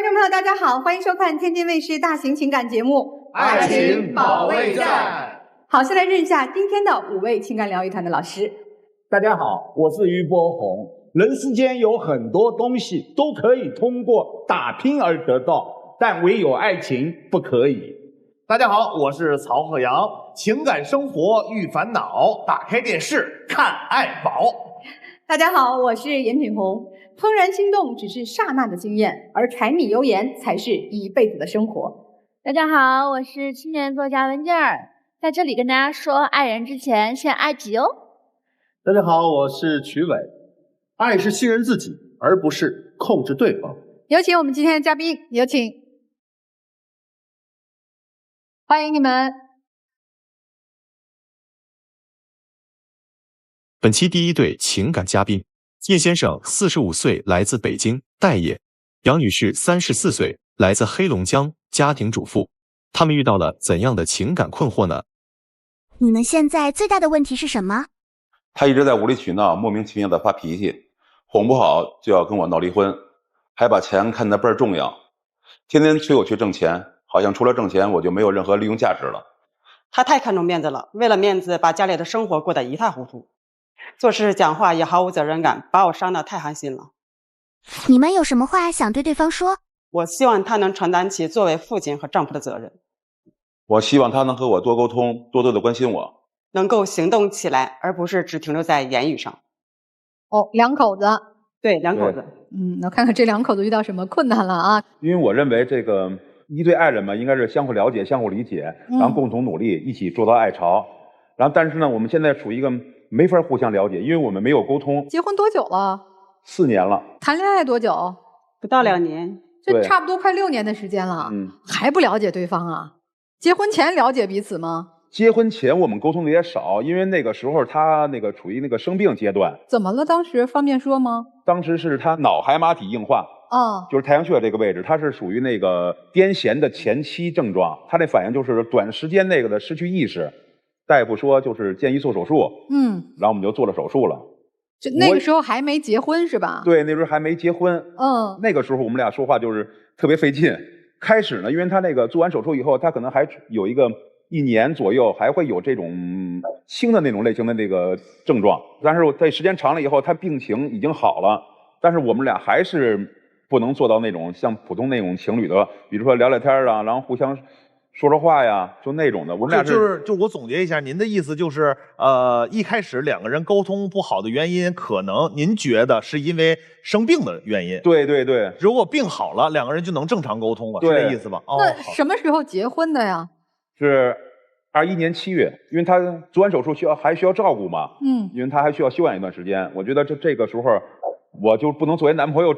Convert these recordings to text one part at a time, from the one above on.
观众朋友，大家好，欢迎收看天津卫视大型情感节目《爱情保卫战》。好，先来认一下今天的5位情感疗愈团的老师。大家好，我是于波红。人世间有很多东西都可以通过打拼而得到，但唯有爱情不可以。大家好，我是曹鹤阳。情感生活遇烦恼，打开电视看爱宝。大家好，我是严品红。怦然心动只是刹那的经验，而柴米油盐才是一辈子的生活。大家好，我是青年作家文静儿，在这里跟大家说，爱人之前先爱己哦。大家好，我是曲伟。爱是信任自己，而不是控制对方。有请我们今天的嘉宾，有请，欢迎你们。本期第一对情感嘉宾，叶先生45岁，来自北京，待业；杨女士34岁，来自黑龙江，家庭主妇。他们遇到了怎样的情感困惑呢？你们现在最大的问题是什么？他一直在无理取闹，莫名其妙的发脾气，哄不好就要跟我闹离婚，还把钱看得倍儿重要，天天催我去挣钱，好像除了挣钱我就没有任何利用价值了。他太看重面子了，为了面子把家里的生活过得一塌糊涂，做事讲话也毫无责任感，把我伤得太寒心了。你们有什么话想对对方说？我希望他能承担起作为父亲和丈夫的责任。我希望他能和我多沟通，多多的关心我，能够行动起来，而不是只停留在言语上。哦，两口子。对，两口子。那看看这两口子遇到什么困难了啊？因为我认为这个一对爱人嘛，应该是相互了解、相互理解，然后共同努力，一起做到爱巢。然后但是呢，我们现在处于一个没法互相了解，因为我们没有沟通。结婚多久了？4年了。谈恋爱多久？不到2年。这差不多快6年的时间了，还不了解对方啊？结婚前了解彼此吗？结婚前我们沟通的也少，因为那个时候他处于生病阶段。怎么了？当时方便说吗？当时是他脑海马体硬化，就是太阳穴这个位置，他是属于癫痫的前期症状。他这反应就是短时间的失去意识，大夫说就是建议做手术，然后我们就做了手术了。就那个时候还没结婚是吧？对，那时候还没结婚。那个时候我们俩说话就是特别费劲。开始呢，因为他做完手术以后，他可能还有1年左右还会有这种轻的那种类型的症状，但是在时间长了以后，他病情已经好了，但是我们俩还是不能做到那种像普通那种情侣的，比如说聊聊天啊，然后互相说说话呀，就那种的。我们俩就我总结一下，您的意思就是，一开始2个人沟通不好的原因，可能您觉得是因为生病的原因。对对对。如果病好了，2个人就能正常沟通了，是这意思吧？那什么时候结婚的呀？是21年7月，因为他做完手术还需要照顾嘛，因为他还需要休养一段时间。我觉得这个时候我就不能作为男朋友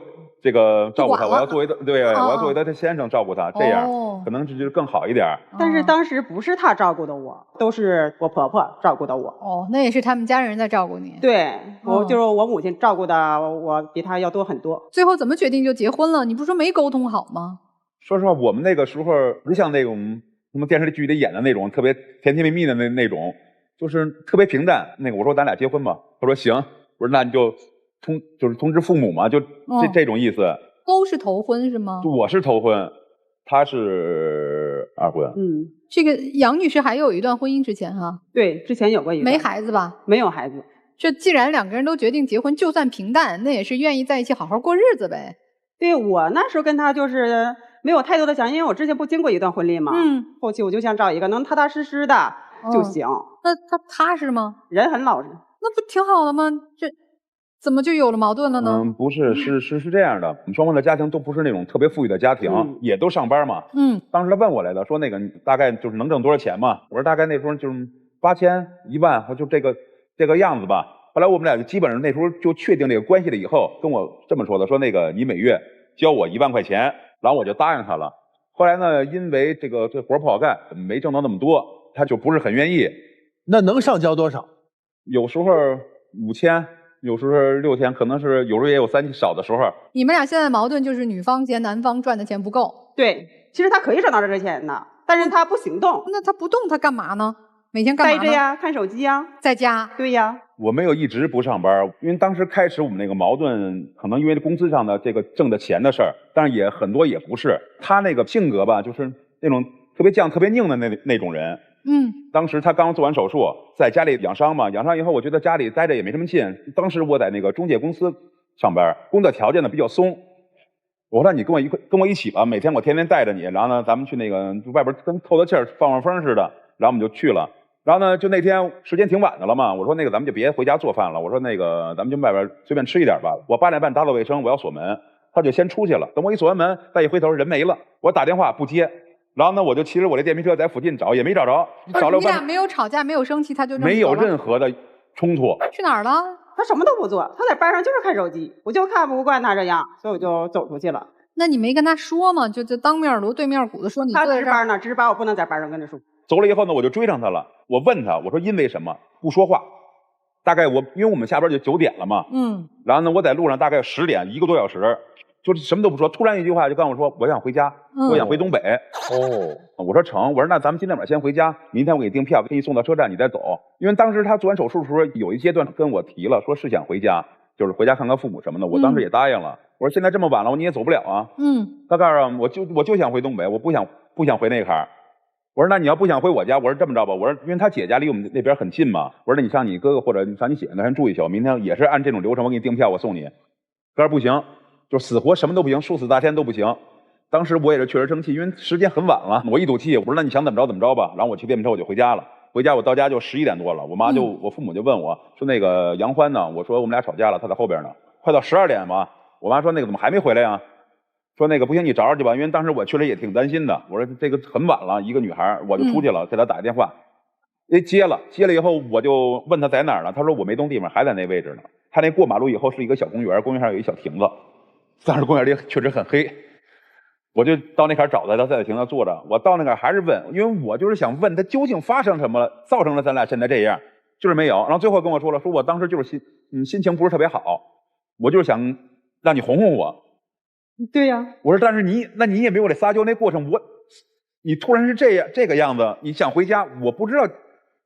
照顾他，我要作为我要作为他先生照顾他，这样可能就是更好一点。但是当时不是他照顾的我，都是我婆婆照顾的我。那也是他们家人在照顾你。对，就是我母亲照顾的我比他要多很多。最后怎么决定就结婚了？你不是说没沟通好吗？说实话，我们那个时候不像那种什么电视剧里演的那种特别甜甜蜜蜜的那种，就是特别平淡。我说咱俩结婚吧，他说行。我说那你就通知父母嘛，就这种意思。都是头婚是吗？我是头婚，他是二婚。这个杨女士还有一段婚姻之前哈？对，之前有过一段。没孩子吧？没有孩子。这既然2个人都决定结婚，就算平淡，那也是愿意在一起好好过日子呗。对，我那时候跟他就是没有太多的想，因为我之前不经过一段婚姻嘛。后期我就想找一个能踏踏实实的就行。那他踏实吗？人很老实。那不挺好的吗？这怎么就有了矛盾了呢？不是，是这样的，我们双方的家庭都不是那种特别富裕的家庭，也都上班嘛。当时他问我来的，说大概就是能挣多少钱嘛？我说大概那时候就是8000、1万，就这个样子吧。后来我们俩就基本上那时候就确定这个关系了以后，跟我这么说的，说你每月交我1万块钱，然后我就答应他了。后来呢，因为这活不好干，没挣到那么多，他就不是很愿意。那能上交多少？有时候5000。有时候6000，可能是有时候也有3000少的时候。你们俩现在矛盾就是女方嫌男方赚的钱不够。对，其实他可以赚到这钱的，但是他不行动。那他不动，他干嘛呢？每天干嘛呢？待着呀，看手机呀，在家。对呀。我没有一直不上班，因为当时开始我们那个矛盾，可能因为公司上的这个挣的钱的事儿，但是也很多也不是。他那个性格吧，就是那种特别犟、特别拧的那种人。当时他刚做完手术，在家里养伤嘛，养伤以后，我觉得家里待着也没什么劲。当时我在那个中介公司上班，工作条件呢比较松。我说你跟我一起吧，每天我天天带着你，然后呢，咱们去那个外边跟透透气儿、放风似的，然后我们就去了。然后呢，就那天时间挺晚的了嘛，我说那个咱们就别回家做饭了，我说那个咱们就外边随便吃一点吧。我8点半打扫卫生，我要锁门，他就先出去了。等我一锁完门，再一回头人没了，我打电话不接。然后呢，我就骑着我这电瓶车在附近找，也没找着。找了你俩没有吵架，没有生气，他就没有任何的冲突。去哪儿了？他什么都不做，他在班上就是看手机，我就看不惯他这样，所以我就走出去了。那你没跟他说吗？就当面锣对面鼓的说你他值班呢，值班我不能在班上跟他说。走了以后呢，我就追上他了。我问他，我说因为什么不说话？大概因为我们下班就9点了嘛，然后呢，我在路上大概10点，1个多小时，就是什么都不说，突然一句话就跟我说我想回家，我想回东北。我说成，我说那咱们今天晚上先回家，明天我给你订票，给你送到车站，你再走。因为当时他做完手术的时候，有一阶段跟我提了，说是想回家，就是回家看看父母什么的。我当时也答应了。我说现在这么晚了，你也走不了啊。他告诉我就想回东北，我不想回那坎儿。我说那你要不想回我家，我说这么着吧，我说因为他姐家离我们那边很近嘛，我说那你上你哥哥或者你上你姐那先住一宿，明天也是按这种流程，我给你订票，我送你。他说不行，就死活什么都不行，殊死大天都不行。当时我也是确实生气，因为时间很晚了，我一赌气，我说那你想怎么着怎么着吧。然后我骑电瓶车我就回家了，回家我到家就11点多了，我父母就问我说那个杨欢呢？我说我们俩吵架了，他在后边呢。快到12点嘛，我妈说那个怎么还没回来呀？说那个不行，你找找去吧，因为当时我确实也挺担心的。我说这个很晚了，一个女孩，我就出去了，给她打个电话，接了以后我就问她在哪儿呢？她说我没动地方，还在那位置呢。她那过马路以后是一个小公园，公园上有一小亭子，当时公园里确实很黑，我就到那块找她，她在亭子坐着。我到那块还是问，因为我就是想问她究竟发生什么了，造成了咱俩现在这样，就是没有。然后最后跟我说了，说我当时就是心情不是特别好，我就是想让你哄哄我。对呀，我说但是你也没有这撒娇那过程，你突然是这个样子，你想回家，我不知道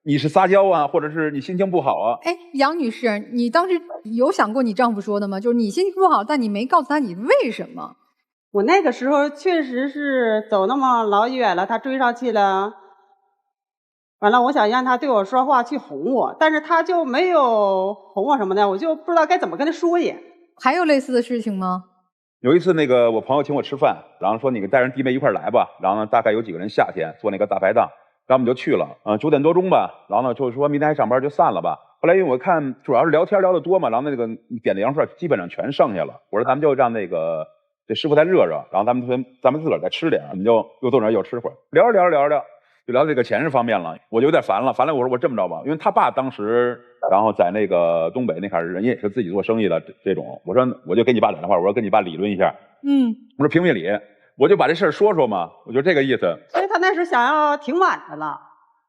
你是撒娇啊，或者是你心情不好啊。哎，杨女士，你当时有想过你丈夫说的吗？就是你心情不好，但你没告诉他你为什么。我那个时候确实是走那么老远了，他追上去了，完了我想让他对我说话去哄我，但是他就没有哄我什么的，我就不知道该怎么跟他说也。还有类似的事情吗？有一次那个我朋友请我吃饭，然后说你带上弟妹一块来吧，然后呢大概有几个人夏天做那个大排档，然后我们就去了，9点多钟吧，然后呢就说明天还上班就散了吧。后来因为我看主要是聊天聊得多嘛，然后那个点的洋串基本上全剩下了，我说咱们就让那个这师傅再热热，然后咱们自个儿再吃点，我们就又坐那儿又吃会儿，聊着就聊这个钱这方面了，我就有点烦了。我说我这么着吧，因为他爸当时然后在那个东北那块儿，人家也是自己做生意的这种，我说我就给你爸打电话，我说跟你爸理论一下，我说评评理，我就把这事儿说说嘛，我就这个意思。所以他那时想要挺晚的了，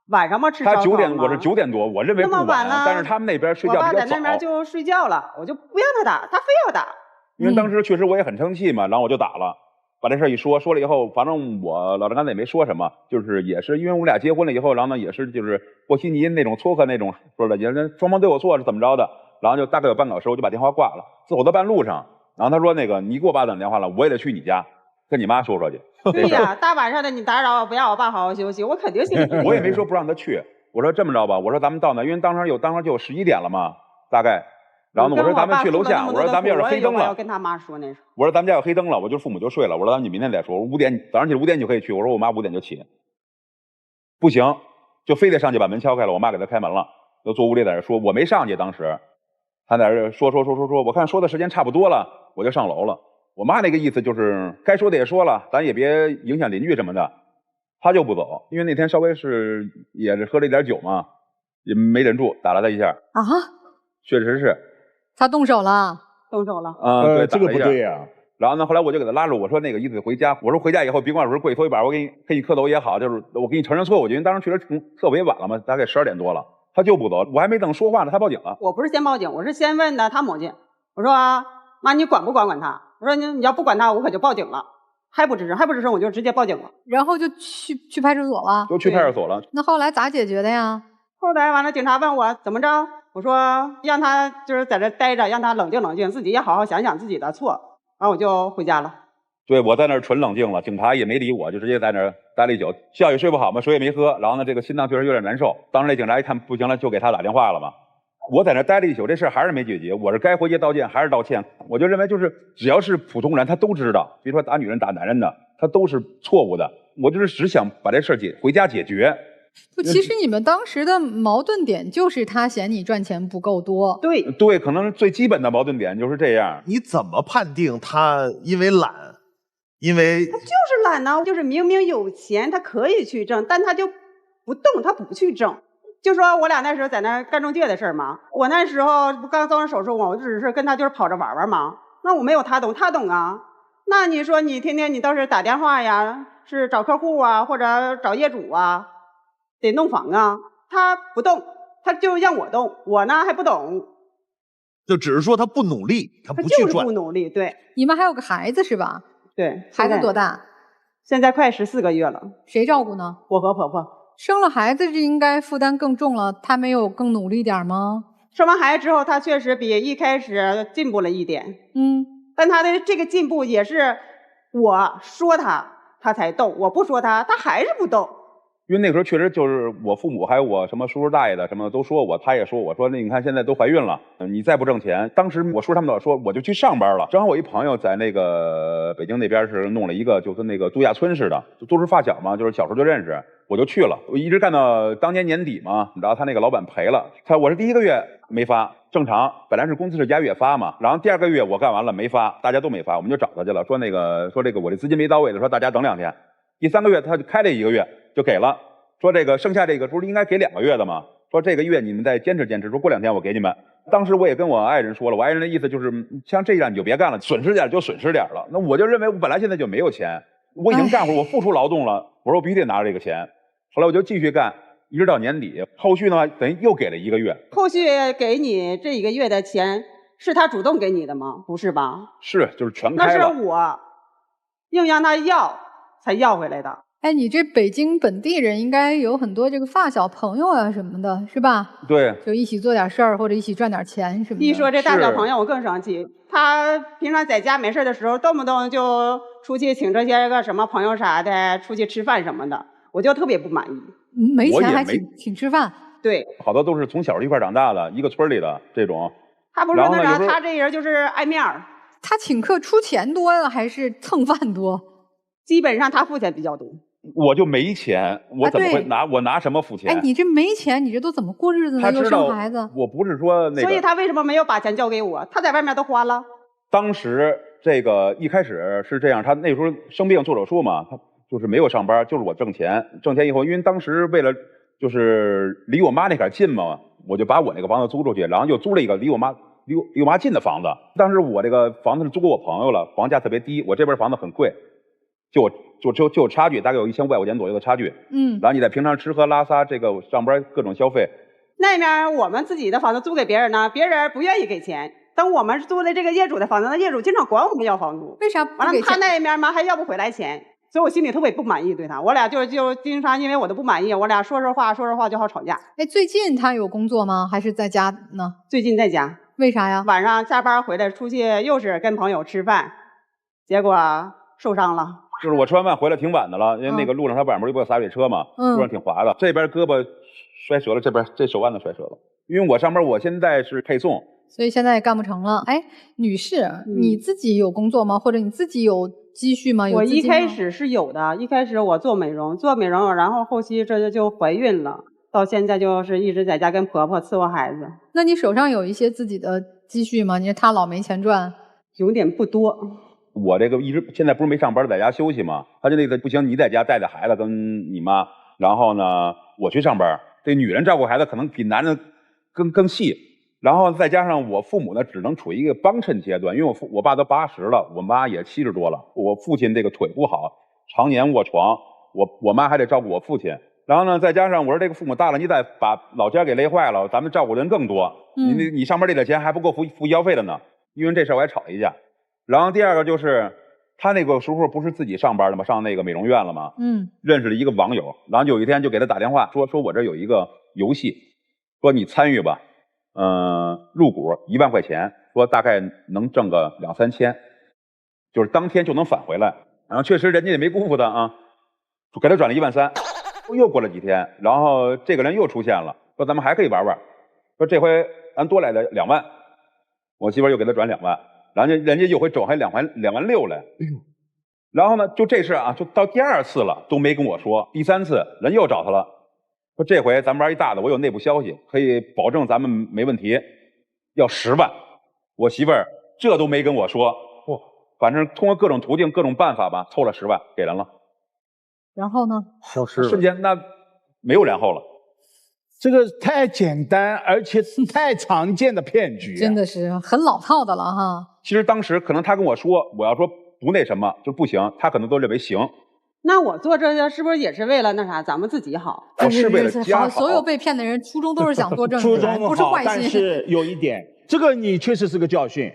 晚上嘛吃烧烤嘛。他9点，我是9点多，我认为不晚了，但是他们那边睡觉比较早。我爸在那边就睡觉了，我就不让他打，他非要打。因为当时确实我也很生气嘛，然后我就打了。把这事一说了以后，反正我老张刚才也没说什么，就是也是因为我们俩结婚了以后，然后呢也是就是和稀泥那种撮合那种说的，也是双方对我错是怎么着的，然后就大概有半个小时我就把电话挂了。走到半路上，然后他说那个你给我爸打电话了，我也得去你家跟你妈说说去。对呀，大晚上的你打扰我，不让我爸好好休息，我肯定心里不我也没说不让他去，我说这么着吧，我说咱们到那，因为当时就11点了嘛，大概。然后呢，我说咱们去楼下，我说咱们要是黑灯了，我要跟他妈说那时候。我说咱们家有黑灯了，我就父母就睡了，我说咱们明天再说。我说早上起来5点就可以去，我说我妈5点就起。不行，就非得上去把门敲开了，我妈给他开门了，就坐屋里在这说，我没上去，当时他在这说，我看说的时间差不多了，我就上楼了。我妈那个意思就是该说的也说了，咱也别影响邻居什么的，他就不走，因为那天稍微是也是喝了一点酒嘛，也没忍住打了他一下啊，确实是。他动手了对，这个不对呀。然后呢，后来我就给他拉住，我说那个意思回家，我说回家以后别管我说跪头一板，我给你磕头也好，就是我给你承认错误，因为当时确实特别晚了嘛，大概12点多了，他就不走，我还没等说话呢，他报警了。我不是先报警，我是先问的他母亲，我说妈你管不管他？我说你要不管他，我可就报警了，还不吱声，我就直接报警了，然后就去派出所了，就去派出所了。那后来咋解决的呀？后后来完了，警察问我怎么着，我说让他就是在这待着，让他冷静冷静，自己也好好想想自己的错。然后我就回家了。对，我在那儿纯冷静了，警察也没理我，就直接在那儿待了一宿，觉也睡不好嘛，水也没喝，然后呢，这个心脏确实有点难受。当时那警察一看不行了，就给他打电话了嘛。我在那儿待了一宿，这事还是没解决，我是该回去道歉还是道歉？我就认为就是只要是普通人，他都知道，比如说打女人打男人的，他都是错误的。我就是只想把这事儿回家解决。不，其实你们当时的矛盾点就是他嫌你赚钱不够多。对对，可能最基本的矛盾点就是这样。你怎么判定他因为懒？因为他就是懒呢，就是明明有钱，他可以去挣，但他就不动，他不去挣。就说我俩那时候在那干中介的事儿嘛，我那时候不刚做完手术嘛，我只是跟他就是跑着玩玩嘛。那我没有他懂，他懂啊。那你说你天天你倒是打电话呀，是找客户啊，或者找业主啊，得弄房啊，他不动，他就让我动，我呢还不懂。就只是说他不努力，他不去就是赚。不努力，对。你们还有个孩子是吧？对。孩子多大？现在快14个月了。谁照顾呢？我和婆婆。生了孩子，这应该负担更重了，他没有更努力点吗？生完孩子之后，他确实比一开始进步了一点。但他的这个进步也是我说他才动，我不说他还是不动。因为那个时候确实就是我父母还有我什么叔叔大爷的什么都说我，他也说我说那你看现在都怀孕了，你再不挣钱，当时我叔他们老说我就去上班了。正好我一朋友在那个北京那边是弄了一个就跟那个度假村似的，都是发小嘛，就是小时候就认识，我就去了。我一直干到当年年底嘛，然后他那个老板赔了，我是第1个月没发，正常，本来是工资是押月发嘛，然后第2个月我干完了没发，大家都没发，我们就找他去了，说这个我这资金没到位的，说大家等2天。第3个月他就开了1个月就给了，说这个剩下这个不是应该给2个月的吗？说这个月你们再坚持坚持，说过2天我给你们。当时我也跟我爱人说了，我爱人的意思就是像这样你就别干了，损失点就损失点了。那我就认为我本来现在就没有钱，我已经干活，我付出劳动了，我说我必须得拿着这个钱。后来我就继续干，一直到年底，后续呢等于又给了1个月。后续给你这1个月的钱是他主动给你的吗？不是吧？是，就是全开了。那是我硬让他要才要回来的。哎，你这北京本地人应该有很多这个发小朋友啊什么的，是吧？对，就一起做点事儿或者一起赚点钱什么的。一说这大小朋友，我更生气。他平常在家没事的时候，动不动就出去请这些个什么朋友啥的出去吃饭什么的，我就特别不满意。没钱还请吃饭？对，好多都是从小一块长大的，一个村里的这种。他不是那啥，他这人就是爱面儿。他请客出钱多呀，还是蹭饭多？基本上他付钱比较多。我就没钱，我怎么会拿？我拿什么付钱？哎，你这没钱，你这都怎么过日子呢？又生孩子。我不是说那个。所以他为什么没有把钱交给我？他在外面都花了。当时这个一开始是这样，他那时候生病做手术嘛，他就是没有上班，就是我挣钱。挣钱以后，因为当时为了就是离我妈那点近嘛，我就把我那个房子租出去，然后又租了一个离我妈近的房子。当时我这个房子是租给我朋友了，房价特别低，我这边房子很贵。就有差距，大概有1500块钱左右的差距。然后你在平常吃喝拉撒这个上班各种消费。那边我们自己的房子租给别人呢，别人不愿意给钱。等我们租的这个业主的房子，那业主经常管我们要房租。为啥不给钱？完了，他那边嘛还要不回来钱，所以我心里特别不满意对他。我俩就经常因为我的不满意，我俩说话就好吵架。哎，最近他有工作吗？还是在家呢？最近在家。为啥呀？晚上下班回来出去又是跟朋友吃饭，结果受伤了。就是我吃完饭回来挺晚的了，因为那个路上他晚上不是给我洒水车嘛，路上挺滑的，这边胳膊摔折了，这边这手腕子摔折了。因为我上班，我现在是配送，所以现在也干不成了。哎，女士，你自己有工作吗？或者你自己有积蓄吗？有资金吗？我一开始是有的，一开始我做美容，然后后期这就怀孕了，到现在就是一直在家跟婆婆伺候孩子。那你手上有一些自己的积蓄吗？你说他老没钱赚，有点不多。我这个一直现在不是没上班，在家休息嘛。他就那个不行，你在家带孩子跟你妈，然后呢我去上班。这女人照顾孩子可能比男人更细。然后再加上我父母呢，只能处于一个帮衬阶段，因为我爸都80了，我妈也70多了。我父亲这个腿不好，常年卧床，我妈还得照顾我父亲。然后呢，再加上我说这个父母大了，你再把老家给累坏了，咱们照顾人更多。你上班这点钱还不够付医药费的呢。因为这事我还吵一架。然后第二个就是他那个时候不是自己上班了吗？上那个美容院了吗？认识了一个网友，然后有一天就给他打电话说我这有一个游戏，说你参与吧，入股1万块钱，说大概能挣个2、3千，就是当天就能返回来。然后确实人家也没辜负他啊，就给他转了1万3。又过了几天，然后这个人又出现了，说咱们还可以玩玩，说这回咱多来了2万，我媳妇又给他转2万，然后人家又回转还2万6来。然后呢，就这事啊，就到第2次了都没跟我说，第3次人又找他了，说这回咱们玩一大的，我有内部消息，可以保证咱们没问题，要10万。我媳妇儿这都没跟我说，反正通过各种途径、各种办法吧，凑了10万给人了。然后呢？消失了，瞬间那没有然后了。这个太简单，而且太常见的骗局，真的是很老套的了哈。其实当时可能他跟我说，我要说不那什么就不行，他可能都认为行。那我做这些是不是也是为了那啥，咱们自己好？我是为了家好。所有被骗的人初衷都是想多挣初衷钱，不是坏心。但是有一点，这个你确实是个教训。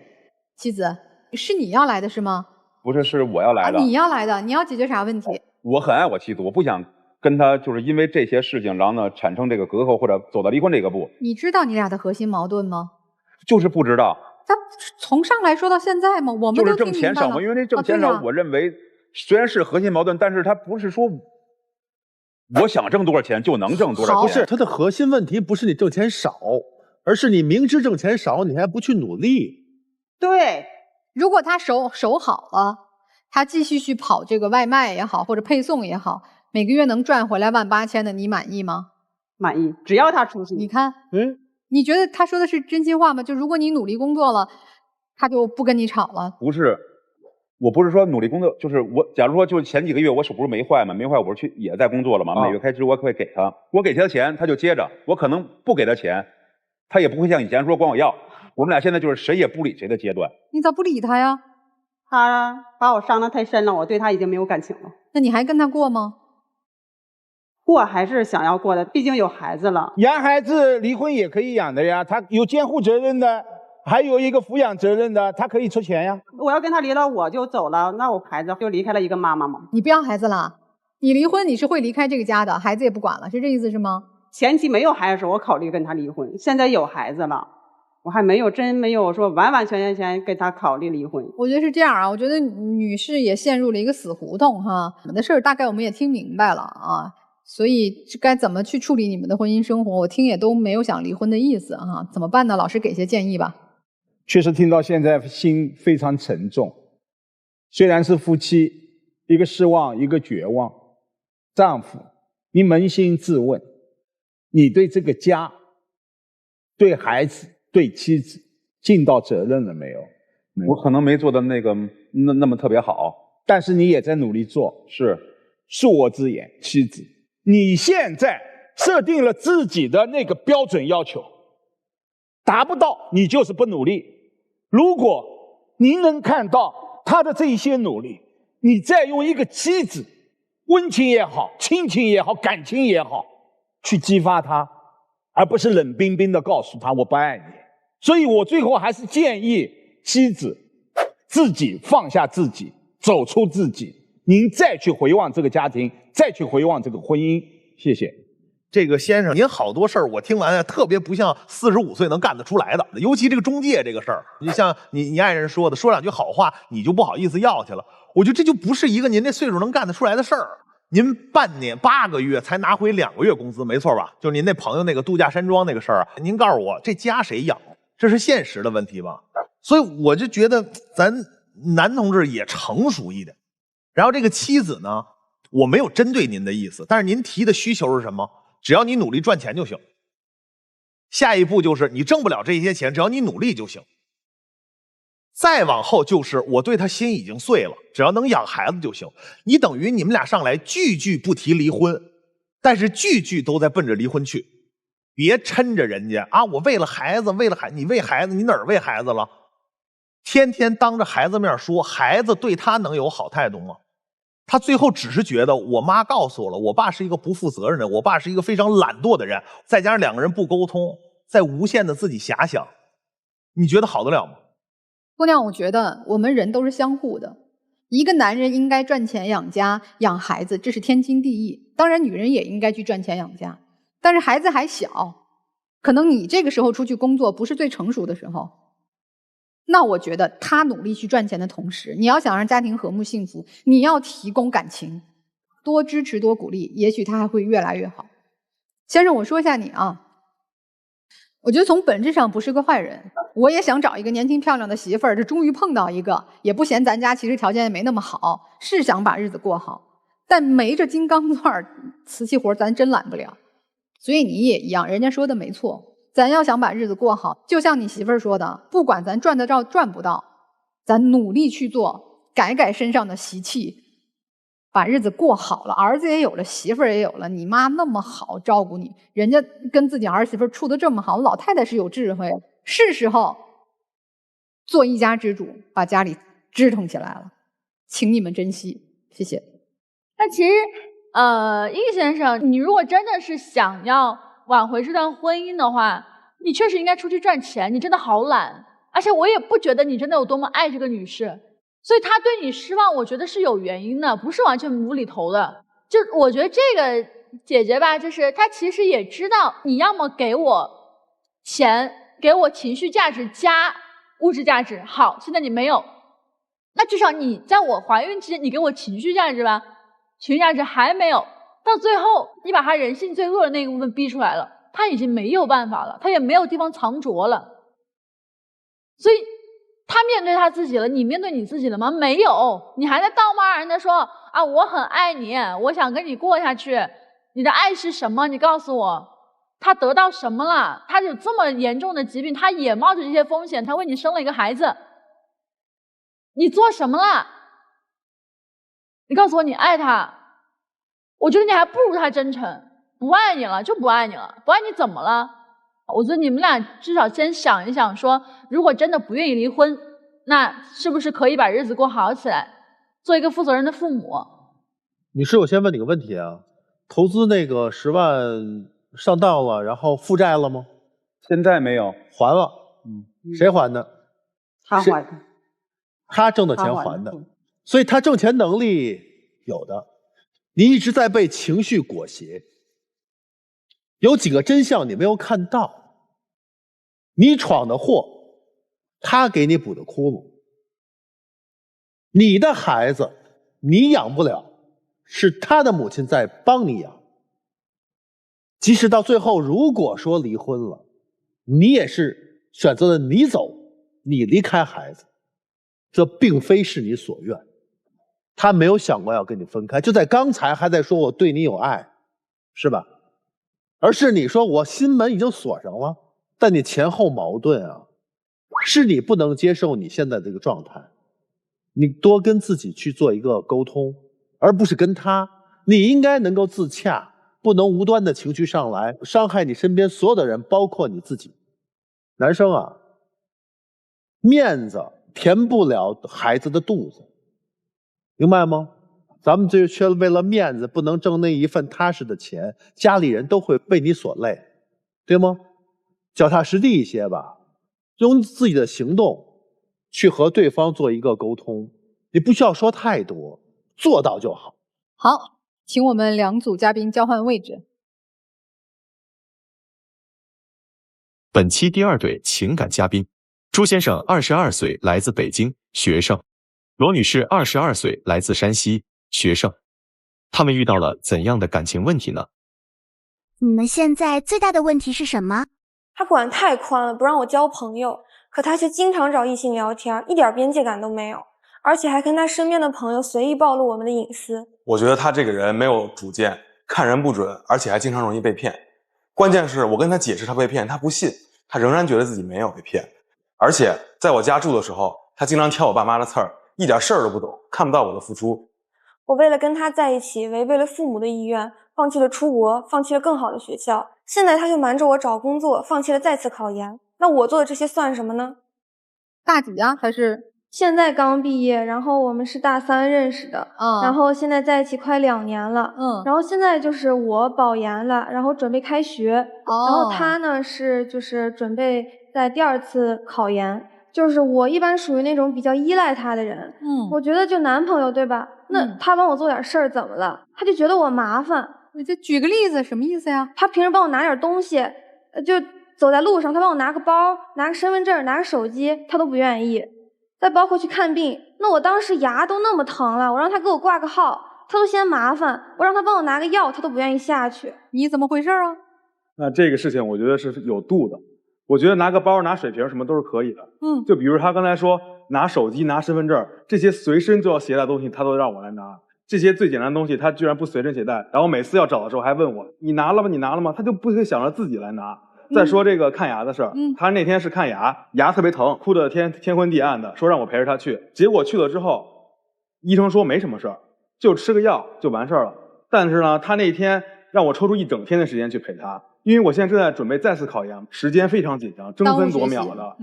妻子，是你要来的是吗？不是，是我要来的。你要来的，你要解决啥问题？我很爱我妻子，我不想跟他就是因为这些事情，然后呢产生这个隔阂或者走到离婚这个步。你知道你俩的核心矛盾吗？就是不知道。他从上来说到现在吗？我们就是挣钱少嘛，因为这挣钱少，我认为虽然是核心矛盾，但是他不是说我想挣多少钱就能挣多少钱。不是，他的核心问题不是你挣钱少，而是你明知挣钱少，你还不去努力。对，如果他手好了，他继续去跑这个外卖也好，或者配送也好，每个月能赚回来18000的，你满意吗？满意，只要他出息。你看，你觉得他说的是真心话吗？就如果你努力工作了，他就不跟你吵了？不是，我不是说努力工作，就是我假如说就是前几个月我手不是没坏吗？没坏，我不是去也在工作了吗？每月开支我会给他，我给他钱他就接着，我可能不给他钱，他也不会像以前说管我要。我们俩现在就是谁也不理谁的阶段。你咋不理他呀？他把我伤得太深了，我对他已经没有感情了。那你还跟他过吗？过还是想要过的，毕竟有孩子了。养孩子离婚也可以养的呀，他有监护责任的，还有一个抚养责任的，他可以出钱呀。我要跟他离了，我就走了，那我孩子就离开了一个妈妈吗？你不要孩子了，你离婚你是会离开这个家的，孩子也不管了，是这意思是吗？前期没有孩子的时候，我考虑跟他离婚，现在有孩子了。我还没有说完完全全跟他考虑离婚。我觉得是这样啊，我觉得女士也陷入了一个死胡同哈。你们的事儿大概我们也听明白了啊，所以该怎么去处理你们的婚姻生活，我听也都没有想离婚的意思哈。怎么办呢？老师给些建议吧。确实听到现在心非常沉重，虽然是夫妻，一个失望，一个绝望。丈夫，你扪心自问，你对这个家、对孩子、对妻子尽到责任了没有？我可能没做的那么特别好，但是你也在努力做。是，恕我直言，妻子，你现在设定了自己的那个标准要求，达不到你就是不努力。如果您能看到他的这些努力，你再用一个妻子，温情也好，亲情也好，感情也好，去激发他，而不是冷冰冰的告诉他我不爱你。所以我最后还是建议妻子自己放下自己，走出自己，您再去回望这个家庭，再去回望这个婚姻。谢谢。这个先生，您好多事儿我听完啊，特别不像45岁能干得出来的，尤其这个中介这个事儿，你像你爱人说的，说两句好话你就不好意思要去了，我觉得这就不是一个您这岁数能干得出来的事儿。您半年8个月才拿回2个月工资，没错吧？就是您那朋友那个度假山庄那个事儿啊，您告诉我这家谁养？这是现实的问题吧？所以我就觉得咱男同志也成熟一点。然后这个妻子呢，我没有针对您的意思，但是您提的需求是什么？只要你努力赚钱就行。下一步就是你挣不了这些钱，只要你努力就行。再往后就是我对他心已经碎了，只要能养孩子就行。你等于你们俩上来句句不提离婚，但是句句都在奔着离婚去。别抻着人家啊！我为了孩子，你为孩子，你哪儿为孩子了？天天当着孩子面说，孩子对他能有好态度吗？他最后只是觉得我妈告诉我了，我爸是一个不负责任的人，我爸是一个非常懒惰的人，再加上2个人不沟通，在无限的自己遐想，你觉得好得了吗？姑娘，我觉得我们人都是相互的，一个男人应该赚钱养家养孩子，这是天经地义，当然女人也应该去赚钱养家，但是孩子还小，可能你这个时候出去工作不是最成熟的时候，那我觉得他努力去赚钱的同时，你要想让家庭和睦幸福，你要提供感情，多支持多鼓励，也许他还会越来越好。先生，我说一下你啊，我觉得从本质上不是个坏人，我也想找一个年轻漂亮的媳妇儿，这终于碰到一个，也不嫌咱家其实条件也没那么好，是想把日子过好，但没这金刚钻瓷器活咱真揽不了。所以你也一样，人家说的没错，咱要想把日子过好，就像你媳妇儿说的，不管咱赚得着赚不到，咱努力去做，改改身上的习气，把日子过好了，儿子也有了，媳妇儿也有了，你妈那么好照顾你，人家跟自己儿媳妇处得这么好，老太太是有智慧，是时候做一家之主，把家里支撑起来了，请你们珍惜，谢谢。那其实易先生，你如果真的是想要挽回这段婚姻的话，你确实应该出去赚钱，你真的好懒，而且我也不觉得你真的有多么爱这个女士，所以她对你失望，我觉得是有原因的，不是完全无厘头的。就我觉得这个姐姐吧，就是她其实也知道，你要么给我钱，给我情绪价值加物质价值，好，现在你没有，那至少你在我怀孕期间，你给我情绪价值吧，情绪价值还没有，到最后你把她人性最恶的那一部分逼出来了，她已经没有办法了，她也没有地方藏拙了，所以她面对她自己了，你面对你自己了吗？没有，你还在道貌岸然的说啊，我很爱你，我想跟你过下去，你的爱是什么？你告诉我，她得到什么了？她有这么严重的疾病，她也冒着这些风险，她为你生了一个孩子，你做什么了？你告诉我你爱他，我觉得你还不如他真诚。不爱你了就不爱你了，不爱你怎么了？我觉得你们俩至少先想一想说，如果真的不愿意离婚，那是不是可以把日子过好起来，做一个负责任的父母？女士，我先问你个问题啊，投资那个10万上当了，然后负债了吗？现在没有，还了。谁还的？他还的。他挣的钱还的，所以他挣钱能力有的。你一直在被情绪裹挟，有几个真相你没有看到。你闯的祸，他给你补的窟窿。你的孩子你养不了，是他的母亲在帮你养。即使到最后如果说离婚了，你也是选择了你走，你离开孩子，这并非是你所愿。他没有想过要跟你分开，就在刚才还在说我对你有爱，是吧？而是你说我心门已经锁上了，但你前后矛盾啊，是你不能接受你现在这个状态，你多跟自己去做一个沟通，而不是跟他。你应该能够自洽，不能无端的情绪上来，伤害你身边所有的人，包括你自己。男生啊，面子填不了孩子的肚子，明白吗？咱们这却为了面子不能挣那一份踏实的钱，家里人都会为你所累，对吗？脚踏实地一些吧，用自己的行动去和对方做一个沟通，你不需要说太多，做到就好。好，请我们两组嘉宾交换位置。本期第2对情感嘉宾，朱先生22岁，来自北京，学生；罗女士22岁，来自山西，学生。他们遇到了怎样的感情问题呢？你们现在最大的问题是什么？他管得太宽了，不让我交朋友，可他却经常找异性聊天，一点边界感都没有，而且还跟他身边的朋友随意暴露我们的隐私。我觉得他这个人没有主见，看人不准，而且还经常容易被骗。关键是我跟他解释他被骗，他不信，他仍然觉得自己没有被骗。而且在我家住的时候，他经常挑我爸妈的刺儿，一点事儿都不懂，看不到我的付出。我为了跟他在一起，违背了父母的意愿，放弃了出国，放弃了更好的学校。现在他就瞒着我找工作，放弃了再次考研。那我做的这些算什么呢？大几啊？还是现在刚毕业，然后我们是大3认识的，然后现在在一起快2年了，然后现在就是我保研了，然后准备开学，然后他呢是就是准备在第2次考研。就是我一般属于那种比较依赖他的人，我觉得就男朋友对吧？那他帮我做点事儿怎么了？他就觉得我麻烦。你就举个例子，什么意思呀？他平时帮我拿点东西，就走在路上，他帮我拿个包、拿个身份证、拿个手机，他都不愿意。再包括去看病，那我当时牙都那么疼了，我让他给我挂个号，他都嫌麻烦，我让他帮我拿个药，他都不愿意下去。你怎么回事啊？那这个事情我觉得是有度的，我觉得拿个包、拿水瓶什么都是可以的。就比如他刚才说拿手机、拿身份证这些随身就要携带的东西，他都让我来拿。这些最简单的东西，他居然不随身携带，然后每次要找的时候还问我：“你拿了吗？你拿了吗？”他就不会想着自己来拿。再说这个看牙的事儿，他那天是看牙，牙特别疼，哭得天昏地暗的，说让我陪着他去。结果去了之后，医生说没什么事儿，就吃个药就完事儿了。但是呢，他那天让我抽出1整天的时间去陪他，因为我现在正在准备再次考研，时间非常紧张，争分夺秒的。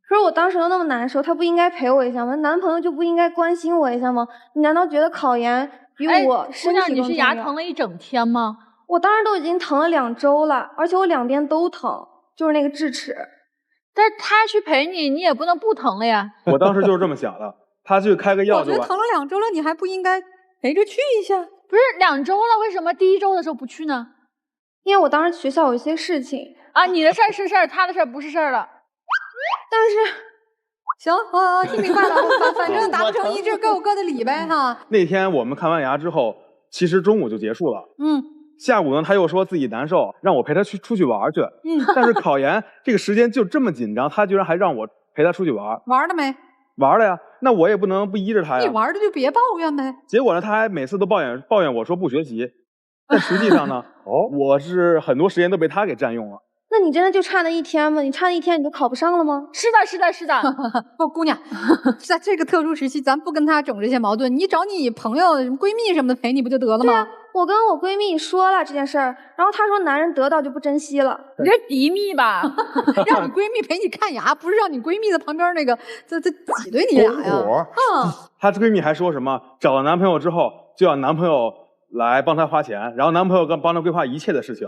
可是我当时都那么难受，他不应该陪我一下吗？男朋友就不应该关心我一下吗？你难道觉得考研比我身体更重要？你是牙疼了1整天吗？我当时都已经疼了2周了，而且我2边都疼，就是那个智齿。但是他去陪你，你也不能不疼了呀。我当时就是这么想的，他去开个药就完。我觉得疼了2周了，你还不应该陪着去一下？不是2周了，为什么第1周的时候不去呢？因为我当时学校有一些事情啊，你的事儿是事儿，他的事儿不是事儿了。但是，行，听明白了，反正达不成一致，各有各的理呗哈。那天我们看完牙之后，其实中午就结束了。下午呢，他又说自己难受，让我陪他出去玩去。但是考研这个时间就这么紧张，他居然还让我陪他出去玩。玩了没？玩了呀，那我也不能不依着他呀。你玩的就别抱怨呗。结果呢，他还每次都抱怨我说不学习，但实际上呢，我是很多时间都被他给占用了。那你真的就差那1天吗？你差那1天你就考不上了吗？是的，是的，是的。不，姑娘，在这个特殊时期，咱不跟他整这些矛盾，你找你朋友、闺蜜什么的陪你不就得了吗？对啊，我跟我闺蜜说了这件事儿，然后她说男人得到就不珍惜了。你这敌蜜吧？让你闺蜜陪你看牙，不是让你闺蜜在旁边那个这挤兑你俩呀？她闺蜜还说什么找了男朋友之后就要男朋友来帮她花钱，然后男朋友帮她规划一切的事情。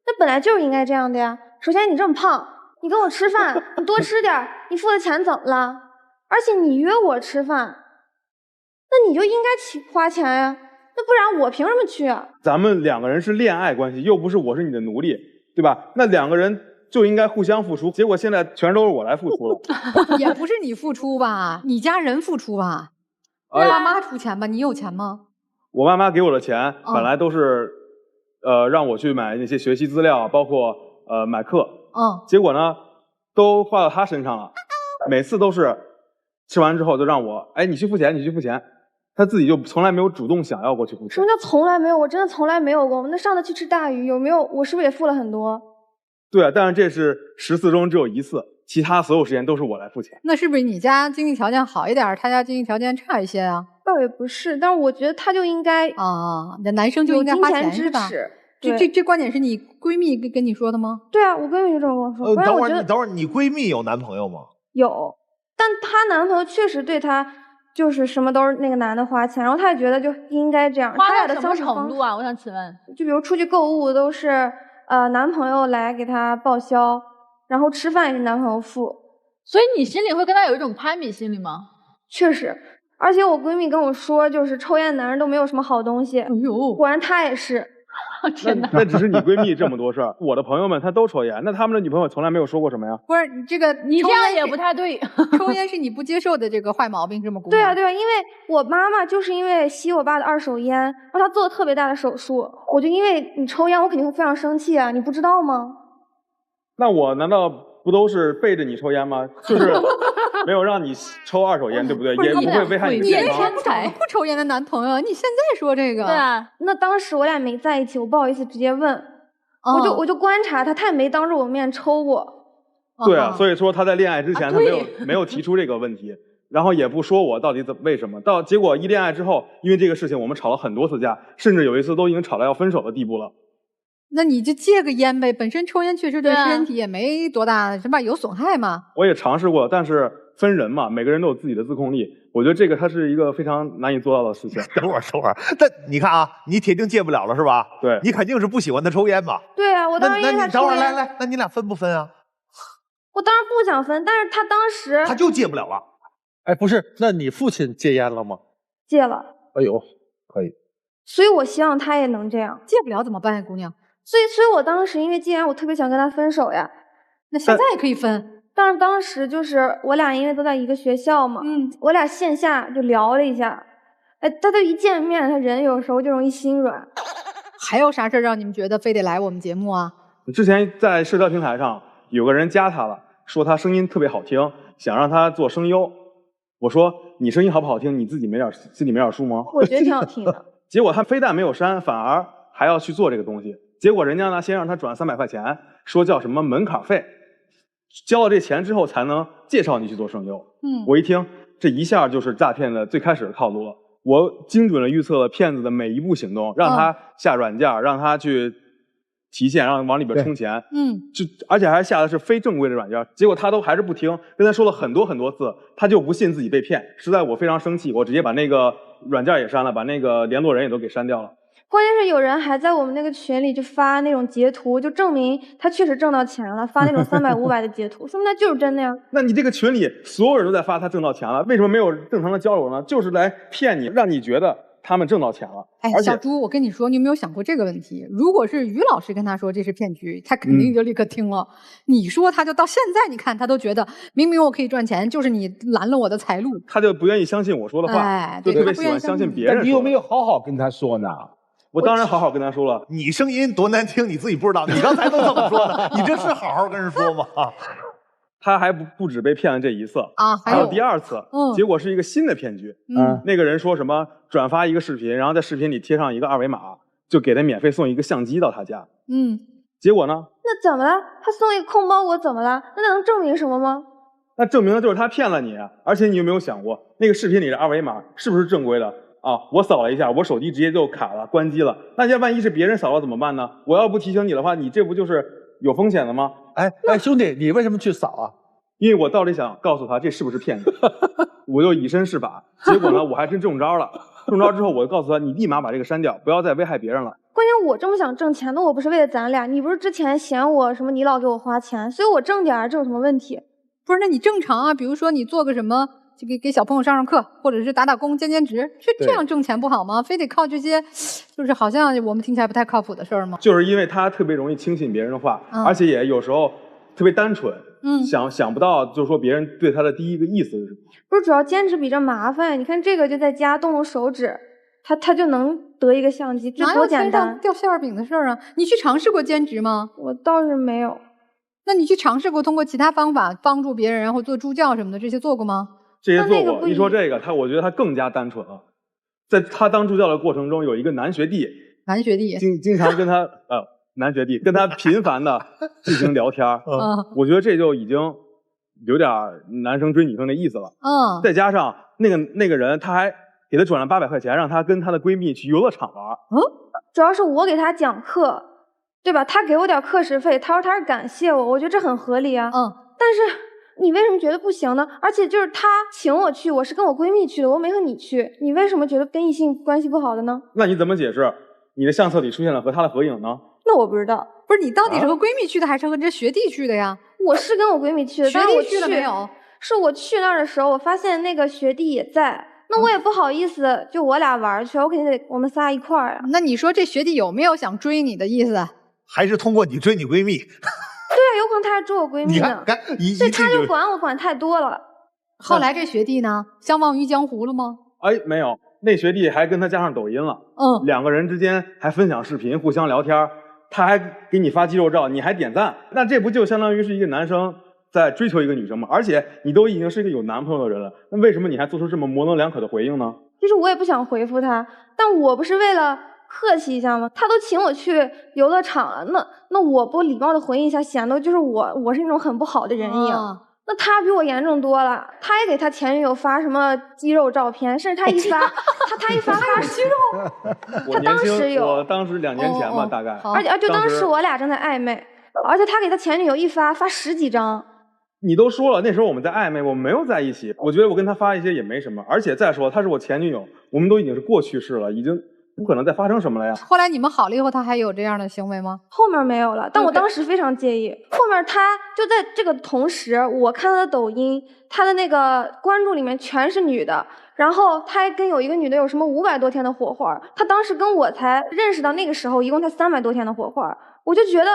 那本来就是应该这样的呀。首先你这么胖，你跟我吃饭，你多吃点，你付的钱怎么了？而且你约我吃饭，那你就应该花钱呀，那不然我凭什么去啊？咱们2个人是恋爱关系，又不是我是你的奴隶，对吧？那2个人就应该互相付出，结果现在全都是我来付出了。也不是你付出吧，你家人付出吧，爸妈出钱吧，你有钱吗？我妈妈给我的钱本来都是让我去买那些学习资料，包括买课，结果呢都花到她身上了，每次都是吃完之后就让我，哎，你去付钱，你去付钱，她自己就从来没有主动想要过去付钱。什么叫从来没有？我真的从来没有过。那上次去吃大鱼有没有？我是不是也付了很多？对啊，但是这是14中只有1次，其他所有时间都是我来付钱。那是不是你家经济条件好一点，他家经济条件差一些啊？倒也不是，但是我觉得他就应该那男生就应该花钱是吧？这观点是你闺蜜跟你说的吗？对啊，我闺蜜就这么跟我说。等会儿，你闺蜜有男朋友吗？有，但她男朋友确实对她就是什么都是那个男的花钱，然后她也觉得就应该这样。花到什么程度啊？我想请问，就比如出去购物都是男朋友来给她报销，然后吃饭也是男朋友付。所以你心里会跟他有一种攀比心理吗？确实，而且我闺蜜跟我说，就是抽烟男人都没有什么好东西。果然她也是。天哪！那只是你闺蜜这么多事儿，我的朋友们他都抽烟，那他们的女朋友从来没有说过什么呀？不是你这个，你这样也不太对。抽烟是你不接受的这个坏毛病，这么姑娘。对啊，对啊，因为我妈妈就是因为吸我爸的2手烟，然后她做了特别大的手术，我就因为你抽烟，我肯定会非常生气啊，你不知道吗？那我难道不都是背着你抽烟吗？就是没有让你抽2手烟，对不对？也不会危害你的健康。不抽烟的男朋友，你现在说这个？对啊，那当时我俩没在一起，我不好意思直接问，我就观察他，他也没当着我面抽过。对啊，所以说他在恋爱之前他没有提出这个问题，然后也不说我到底为什么，结果一恋爱之后，因为这个事情我们吵了很多次架，甚至有一次都已经吵到要分手的地步了。那你就戒个烟呗，本身抽烟确实对身体也没多大什么有损害嘛。我也尝试过，但是分人嘛，每个人都有自己的自控力，我觉得这个它是一个非常难以做到的事情。等会儿，那你看啊，你铁定戒不了了是吧？对，你肯定是不喜欢他抽烟吧？对啊，我当时因为他抽烟。那你等会儿来，那你俩分不分啊？我当然不想分，但是他当时他就戒不了了。哎，不是，那你父亲戒烟了吗？戒了。哎呦，可以。所以我希望他也能这样。戒不了怎么办呀，姑娘？所以我当时因为戒烟，我特别想跟他分手呀。那现在也可以分。但是当时就是我俩因为都在一个学校嘛，我俩线下就聊了一下，哎，他都一见面，他人有时候就容易心软。还有啥事儿让你们觉得非得来我们节目啊？之前在社交平台上有个人加他了，说他声音特别好听，想让他做声优。我说你声音好不好听，你自己心里没点数吗？我觉得挺好听的。结果他非但没有删，反而还要去做这个东西。结果人家呢先让他转300块钱，说叫什么门槛费。交了这钱之后才能介绍你去做声优。我一听，这一下就是诈骗的最开始的套路了。我精准的预测了骗子的每一步行动，让他下软件，让他去提现，让往里边充钱。而且还下的是非正规的软件。结果他都还是不听，跟他说了很多次，他就不信自己被骗。实在我非常生气，我直接把那个软件也删了，把那个联络人也都给删掉了。关键是有人还在我们那个群里就发那种截图，就证明他确实挣到钱了，发那种300、500的截图，说明他就是真的呀。那你这个群里所有人都在发他挣到钱了，为什么没有正常的交流呢？就是来骗你，让你觉得他们挣到钱了。哎，小朱，我跟你说，你有没有想过这个问题？如果是于老师跟他说这是骗局，他肯定就立刻听了。你说他就到现在，你看他都觉得明明我可以赚钱，就是你拦了我的财路，他就不愿意相信我说的话，哎，就特别喜欢相信别人。但你有没有好好跟他说呢？我当然好好跟他说了，你声音多难听，你自己不知道。你刚才都这么说的，你这是好好跟人说吗？他还不止被骗了这一次啊，还有第2次，结果是一个新的骗局。那个人说什么转发一个视频，然后在视频里贴上一个2维码，就给他免费送一个相机到他家。结果呢？那怎么了？他送一个空包裹怎么了？那能证明什么吗？那证明的就是他骗了你，而且你有没有想过，那个视频里的2维码是不是正规的？啊！我扫了一下，我手机直接就卡了，关机了。那要万一是别人扫了怎么办呢？我要不提醒你的话，你这不就是有风险的吗？哎，兄弟，你为什么去扫啊？因为我到底想告诉他这是不是骗子，我就以身试法。结果呢，我还真中招了。中招之后，我就告诉他，你立马把这个删掉，不要再危害别人了。关键我这么想挣钱，那我不是为了咱俩？你不是之前嫌我什么你老给我花钱，所以我挣点，这有什么问题？不是，那你正常啊，比如说你做个什么。就给小朋友上课，或者是打工、兼职，这样挣钱不好吗？非得靠这些，就是好像我们听起来不太靠谱的事儿吗？就是因为他特别容易轻信别人的话，而且也有时候特别单纯，想不到就是说别人对他的第一个意思是什么。不是，主要兼职比这麻烦。你看这个就在家动动手指，他就能得一个相机，这多简单！掉馅饼的事儿啊！你去尝试过兼职吗？我倒是没有。那你去尝试过通过其他方法帮助别人，然后做助教什么的，这些做过吗？这些做过。一说这个，我觉得他更加单纯了。在他当助教的过程中，有一个男学弟经常跟他男学弟跟他频繁的进行聊天。我觉得这就已经有点男生追女生的意思了。再加上那个人，他还给他转了800块钱，让他跟他的闺蜜去游乐场玩。主要是我给他讲课，对吧？他给我点课时费，他说他是感谢我，我觉得这很合理啊。但是你为什么觉得不行呢？而且就是他请我去，我是跟我闺蜜去的，我没和你去，你为什么觉得跟异性关系不好的呢？那你怎么解释你的相册里出现了和他的合影呢？那我不知道。不是，你到底是和闺蜜去的，还是和这学弟去的呀？我是跟我闺蜜去的。学弟去了没有？是我去那儿的时候，我发现那个学弟也在，那我也不好意思，就我俩玩去，我肯定得我们仨一块儿啊。那你说这学弟有没有想追你的意思？还是通过你追你闺蜜？对啊，有可能他还追我闺蜜呢，所以他就管我管太多了。后来这学弟呢，相忘于江湖了吗？哎，没有，那学弟还跟他加上抖音了。2个人之间还分享视频，互相聊天，他还给你发肌肉照，你还点赞，那这不就相当于是一个男生在追求一个女生吗？而且你都已经是一个有男朋友的人了，那为什么你还做出这么模棱两可的回应呢？其实我也不想回复他，但我不是为了客气一下吗？他都请我去游乐场了，那我不礼貌的回应一下，显得就是我是那种很不好的人一样。那他比我严重多了，他也给他前女友发什么肌肉照片，甚至他一发他一发肌肉，他当时有，我当时2年前吧，大概，而且当时我俩正在暧昧，而且他给他前女友一发10几张。你都说了，那时候我们在暧昧，我们没有在一起，我觉得我跟他发一些也没什么，而且再说她是我前女友，我们都已经是过去式了，已经不可能再发生什么了呀。后来你们好了以后，他还有这样的行为吗？后面没有了，但我当时非常介意。后面他就在这个同时，我看他的抖音，他的那个关注里面全是女的，然后他还跟有一个女的有什么500多天的火花。他当时跟我才认识到那个时候，一共才300多天的火花，我就觉得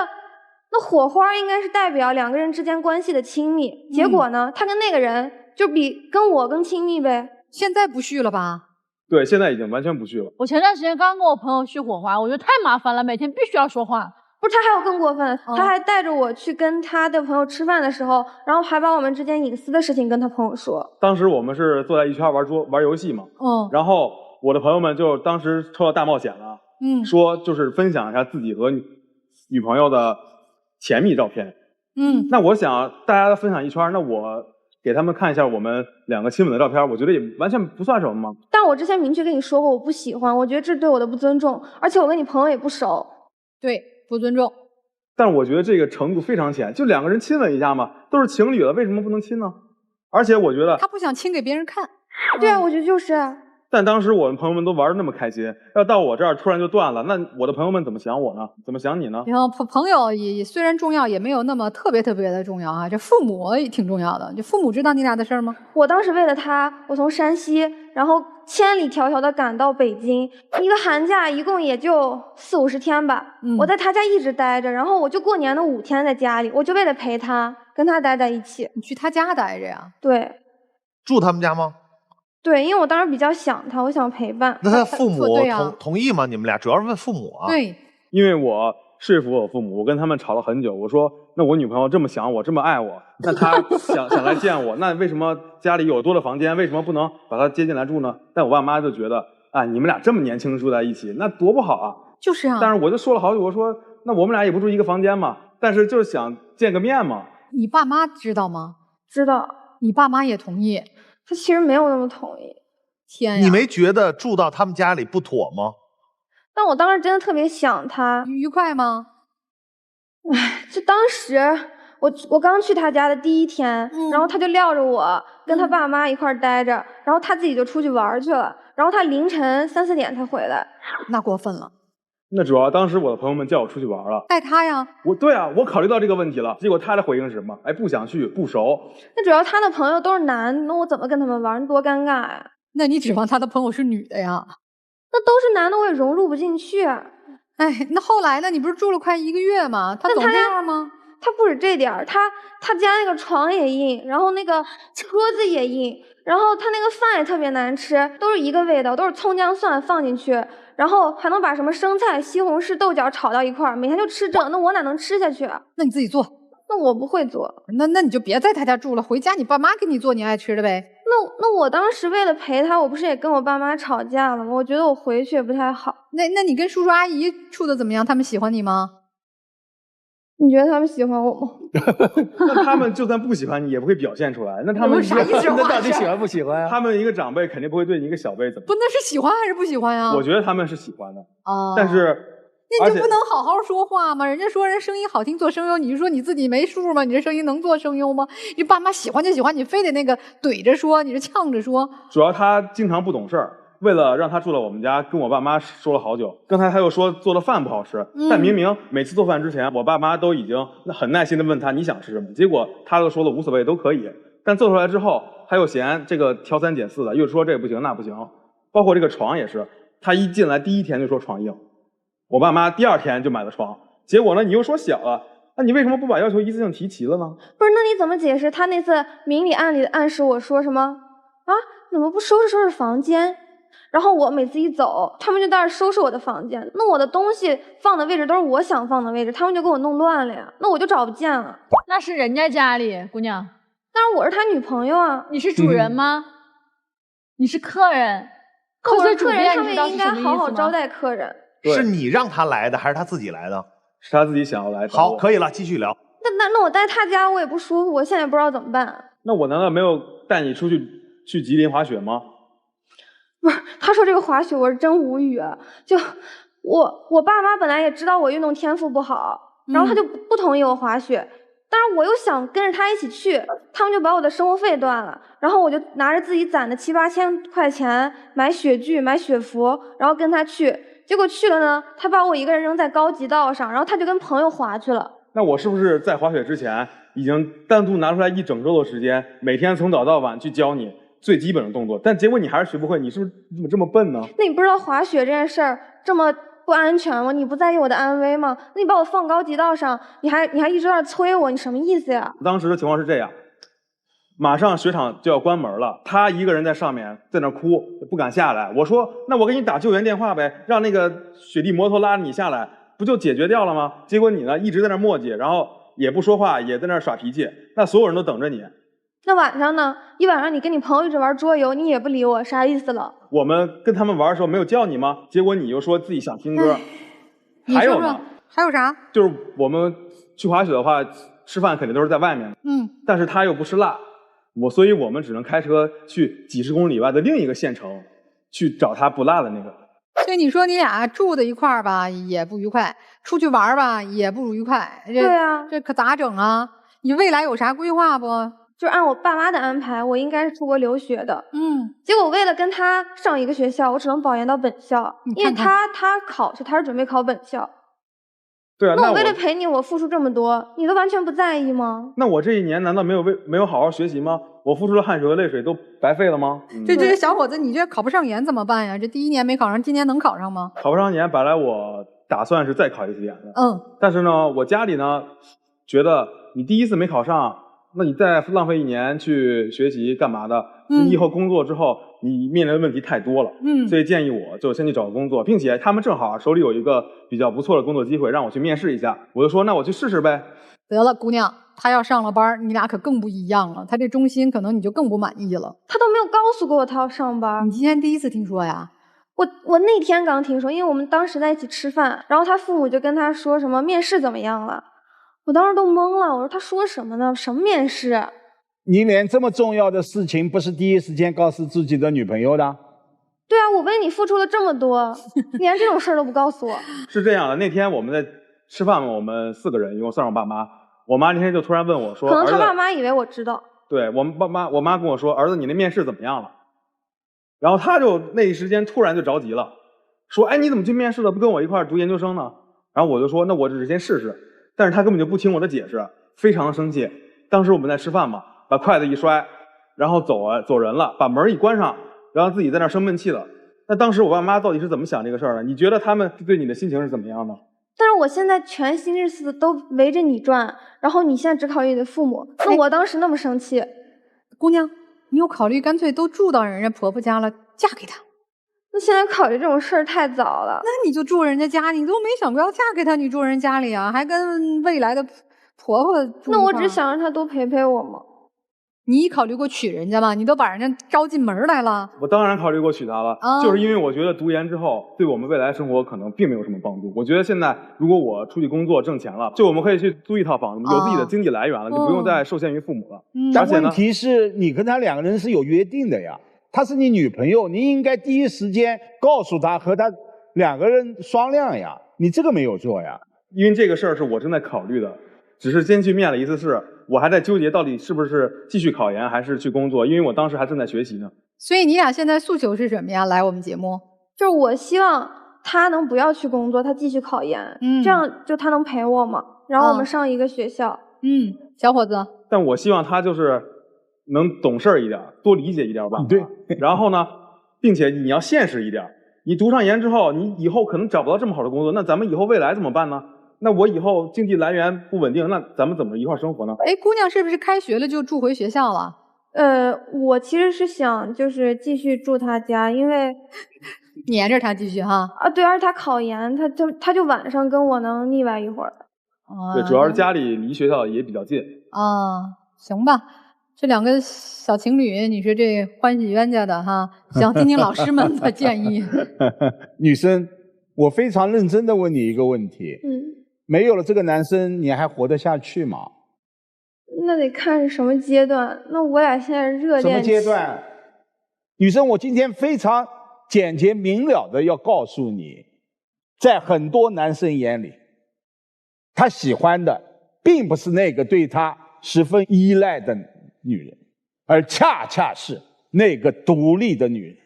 那火花应该是代表两个人之间关系的亲密，结果呢，他跟那个人就比跟我更亲密呗。现在不续了吧？对，现在已经完全不续了。我前段时间刚跟我朋友续火花，我觉得太麻烦了，每天必须要说话。不是，他还有更过分，他还带着我去跟他的朋友吃饭的时候，然后还把我们之间隐私的事情跟他朋友说。当时我们是坐在一圈玩游戏嘛，然后我的朋友们就当时抽到大冒险了，说就是分享一下自己和女朋友的甜蜜照片，那我想大家分享一圈，那我给他们看一下我们两个亲吻的照片，我觉得也完全不算什么嘛。但我之前明确跟你说过，我不喜欢，我觉得这是对我的不尊重，而且我跟你朋友也不熟。对，不尊重。但我觉得这个程度非常浅，就两个人亲吻一下嘛，都是情侣了，为什么不能亲呢？而且我觉得他不想亲给别人看。对啊，我觉得就是。但当时我们朋友们都玩得那么开心，要到我这儿突然就断了，那我的朋友们怎么想我呢？怎么想你呢？然后朋友也虽然重要，也没有那么特别的重要啊。这父母也挺重要的，这父母知道你俩的事儿吗？我当时为了他，我从山西，然后千里迢迢的赶到北京，一个寒假一共也就40-50天吧。我在他家一直待着，然后我就过年的5天在家里，我就为了陪他，跟他待在一起。你去他家待着呀？对。住他们家吗？对，因为我当时比较想他，我想陪伴。那他父母同意吗？你们俩主要是问父母啊。对，因为我说服我父母，我跟他们吵了很久。我说，那我女朋友这么想我，这么爱我，那她想来见我，那为什么家里有多的房间，为什么不能把她接进来住呢？但我爸妈就觉得，啊，你们俩这么年轻住在一起，那多不好啊。就是啊。但是我就说了好久，我说，那我们俩也不住一个房间嘛，但是就是想见个面嘛。你爸妈知道吗？知道。你爸妈也同意？他其实没有那么同意。天呀！你没觉得住到他们家里不妥吗？但我当时真的特别想他。愉快吗？唉，就当时我刚去他家的第1天，然后他就撂着我跟他爸妈一块待着，然后他自己就出去玩去了，然后他凌晨3-4点才回来。那过分了。那主要当时我的朋友们叫我出去玩了，带他呀。对啊，我考虑到这个问题了，结果他的回应是什么？哎，不想去，不熟。那主要他的朋友都是男，那我怎么跟他们玩？多尴尬呀！那你指望他的朋友是女的呀？那都是男的，我也融入不进去。哎，那后来呢？你不是住了快1个月吗？他总这样吗？他不止这点儿，他家那个床也硬，然后那个桌子也硬，然后他那个饭也特别难吃，都是一个味道，都是葱姜蒜放进去，然后还能把什么生菜、西红柿、豆角炒到一块儿，每天就吃这，那我哪能吃下去啊？那你自己做。那我不会做。那你就别在他家住了，回家你爸妈给你做你爱吃的呗。那我当时为了陪他，我不是也跟我爸妈吵架了吗？我觉得我回去也不太好。那你跟叔叔阿姨处的怎么样？他们喜欢你吗？你觉得他们喜欢我吗？那他们就算不喜欢你，也不会表现出来。那他们啥意思？那到底喜欢不喜欢呀？他们一个长辈肯定不会对你一个小辈怎么？不，那是喜欢还是不喜欢呀？我觉得他们是喜欢的啊，但是那你就不能好好说话吗？人家说人声音好听做声优，你就说你自己没数吗？你这声音能做声优吗？你爸妈喜欢就喜欢，你非得那个怼着说，你是呛着说。主要他经常不懂事儿，为了让他住到我们家，跟我爸妈说了好久。刚才他又说做的饭不好吃，但明明每次做饭之前，我爸妈都已经很耐心的问他你想吃什么，结果他都说了无所谓都可以。但做出来之后，他又嫌这个挑3拣4的，又说这不行那不行。包括这个床也是，他一进来第1天就说床硬，我爸妈第2天就买了床，结果呢你又说小了，那你为什么不把要求一次性提齐了呢？不是，那你怎么解释他那次明里暗里的暗示我说什么啊？怎么不收拾房间？然后我每次一走，他们就在那收拾我的房间，那我的东西放的位置都是我想放的位置，他们就给我弄乱了呀，那我就找不见了。那是人家家里，姑娘。但是我是他女朋友啊。你是主人吗？你是客人。我是客人，他们应该好好招待客人。是你让他来的，还是他自己来的？是他自己想要来的。好，可以了，继续聊。那我在他家我也不舒服，我现在也不知道怎么办。那我难道没有带你出去吉林滑雪吗？不是，他说这个滑雪我是真无语啊。就我爸妈本来也知道我运动天赋不好，然后他就不同意我滑雪。但是我又想跟着他一起去，他们就把我的生活费断了，然后我就拿着自己攒的7-8千块钱买雪具、买雪服，然后跟他去。结果去了呢，他把我一个人扔在高级道上，然后他就跟朋友滑去了。那我是不是在滑雪之前已经单独拿出来1整周的时间，每天从早到晚去教你最基本的动作？但结果你还是学不会，你是不是怎么这么笨呢？那你不知道滑雪这件事儿这么不安全吗？你不在意我的安危吗？那你把我放高级道上，你还一直在那催我，你什么意思呀？当时的情况是这样，马上雪场就要关门了，他一个人在上面在那哭，不敢下来。我说那我给你打救援电话呗，让那个雪地摩托拉着你下来，不就解决掉了吗？结果你呢一直在那磨叽，然后也不说话，也在那耍脾气，那所有人都等着你。那晚上呢？一晚上你跟你朋友一直玩桌游，你也不理我，啥意思了？我们跟他们玩的时候没有叫你吗？结果你又说自己想听歌。还有呢？还有啥？就是我们去滑雪的话，吃饭肯定都是在外面。但是他又不吃辣，所以我们只能开车去几十公里外的另一个县城，去找他不辣的那个。所以你说你俩住在一块儿吧，也不愉快；出去玩吧，也不愉快。对啊，这可咋整啊？你未来有啥规划不？就按我爸妈的安排，我应该是出国留学的。结果为了跟他上一个学校，我只能保研到本校，因为他考试，他是准备考本校。对啊，那我为了陪你，我付出这么多，你都完全不在意吗？那我这一年难道没有好好学习吗？我付出的汗水和泪水都白费了吗？这个小伙子，你这考不上研怎么办呀？这第一年没考上，今年能考上吗？考不上研，本来我打算是再考一次研的。但是呢，我家里呢觉得你第一次没考上，那你再浪费一年去学习干嘛的？你以后工作之后，你面临的问题太多了。所以建议我就先去找个工作，并且他们正好手里有一个比较不错的工作机会，让我去面试一下。我就说那我去试试呗。得了，姑娘，他要上了班，你俩可更不一样了。他这中心可能你就更不满意了。他都没有告诉过我他要上班。你今天第一次听说呀？我那天刚听说，因为我们当时在一起吃饭，然后他父母就跟他说什么面试怎么样了。我当时都懵了，我说他说什么呢？什么面试？你连这么重要的事情不是第一时间告诉自己的女朋友的？对啊，我为你付出了这么多，你连这种事儿都不告诉我。是这样的，那天我们在吃饭嘛，我们4个人，一共算上我爸妈。我妈那天就突然问我说：“可能他爸妈以为我知道。”对，我妈跟我说：“儿子，你那面试怎么样了？”然后他就那一时间突然就着急了，说：“哎，你怎么去面试了？不跟我一块儿读研究生呢？”然后我就说：“那我只是先试试。”但是他根本就不听我的解释，非常的生气。当时我们在吃饭嘛，把筷子一摔，然后走人了，把门一关上，然后自己在那生闷气了。那当时我爸妈到底是怎么想这个事儿呢？你觉得他们对你的心情是怎么样的？但是我现在全心日思都围着你转，然后你现在只考虑你的父母，那我当时那么生气。姑娘，你有考虑干脆都住到人家婆婆家了，嫁给他？那现在考虑这种事儿太早了。那你就住人家家，你都没想过要嫁给他，你住人家里啊，还跟未来的婆婆住。那我只想让他多陪陪我嘛。你考虑过娶人家吗？你都把人家招进门来了。我当然考虑过娶她了，就是因为我觉得读研之后对我们未来生活可能并没有什么帮助。我觉得现在如果我出去工作挣钱了，就我们可以去租一套房子，有自己的经济来源了，就不用再受限于父母了。但问题是你跟他2个人是有约定的呀，她是你女朋友，你应该第一时间告诉她，和她2个人商量呀。你这个没有做呀。因为这个事儿是我正在考虑的，只是先去面了一次试。我还在纠结到底是不是继续考研还是去工作，因为我当时还正在学习呢。所以你俩现在诉求是什么呀？来我们节目，就是我希望他能不要去工作，他继续考研，这样就他能陪我嘛，然后我们上一个学校。小伙子。但我希望他就是能懂事一点，多理解一点吧。对。然后呢，并且你要现实一点，你读上研之后，你以后可能找不到这么好的工作，那咱们以后未来怎么办呢？那我以后经济来源不稳定，那咱们怎么一块生活呢？哎，姑娘是不是开学了就住回学校了？我其实是想就是继续住他家，因为黏着他继续哈。对，而且他考研，他就晚上跟我能腻歪一会儿。对，主要是家里离学校也比较近。行吧，这2个小情侣，你说这欢喜冤家的哈，想听听老师们的建议。女生，我非常认真的问你一个问题。没有了这个男生，你还活得下去吗？那得看是什么阶段。那我俩现在热恋期。什么阶段？女生，我今天非常简洁明了的要告诉你，在很多男生眼里，他喜欢的并不是那个对他十分依赖的女人，而恰恰是那个独立的女人。